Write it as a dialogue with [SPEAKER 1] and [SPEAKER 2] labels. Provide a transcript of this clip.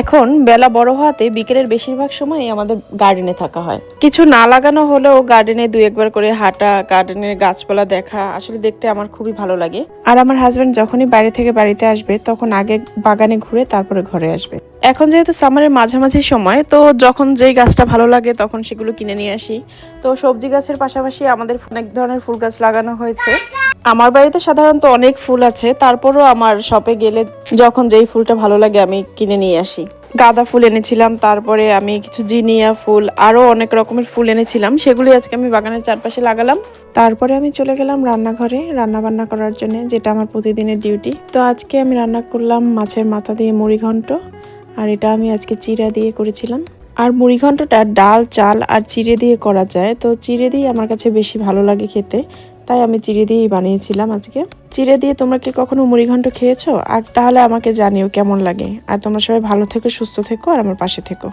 [SPEAKER 1] এখন বেলা বড় হওয়াতে বিকেলের বেশিরভাগ সময়ই আমাদের গার্ডেনে থাকা হয়। কিছু না লাগানো হলেও গার্ডেনে দুই একবার করে হাঁটা, গার্ডেনের গাছপালা দেখা আসলে দেখতে আমার খুবই ভালো লাগে। আর আমার হাজবেন্ড যখনই বাইরে থেকে বাড়িতে আসবে তখন আগে বাগানে ঘুরে তারপরে ঘরে আসবে। এখন যেহেতু সামারের মাঝামাঝি সময়, তো যখন যেই গাছটা ভালো লাগে তখন সেগুলো কিনে নিয়ে আসি। তো সবজি গাছের পাশাপাশি আমাদের অনেক ধরনের ফুল গাছ লাগানো হয়েছে। আমার বাড়িতে সাধারণত অনেক ফুল আছে, তারপরও আমার শপে গেলে যখন যেই ফুলটা ভালো লাগে আমি কিনে নিয়ে আসি। গাঁদা ফুল এনেছিলাম, তারপরে আমি কিছু জিনিয়া ফুল, আরো অনেক রকমের ফুল এনেছিলাম, সেগুলি আজকে আমি বাগানের চারপাশে লাগালাম। তারপরে আমি চলে গেলাম রান্নাঘরে রান্না বান্না করার জন্য, যেটা আমার প্রতিদিনের ডিউটি। তো আজকে আমি রান্না করলাম মাছের মাথা দিয়ে মুড়ি ঘন্ট, আর এটা আমি আজকে চিড়া দিয়ে করেছিলাম। আর মুড়ি ঘন্টটা ডাল, চাল আর চিড়ে দিয়ে করা যায়, তো চিড়ে দিয়ে আমার কাছে বেশি ভালো লাগে খেতে, তাই আমি চিড়ে দিয়েই বানিয়েছিলাম আজকে। চিড়ে দিয়ে তোমরা কি কখনো মুড়ি ঘন্ট খেয়েছো? আর তাহলে আমাকে জানিও কেমন লাগে। আর তোমরা সবাই ভালো থেকো, সুস্থ থেকো, আর আমার পাশে থেকো।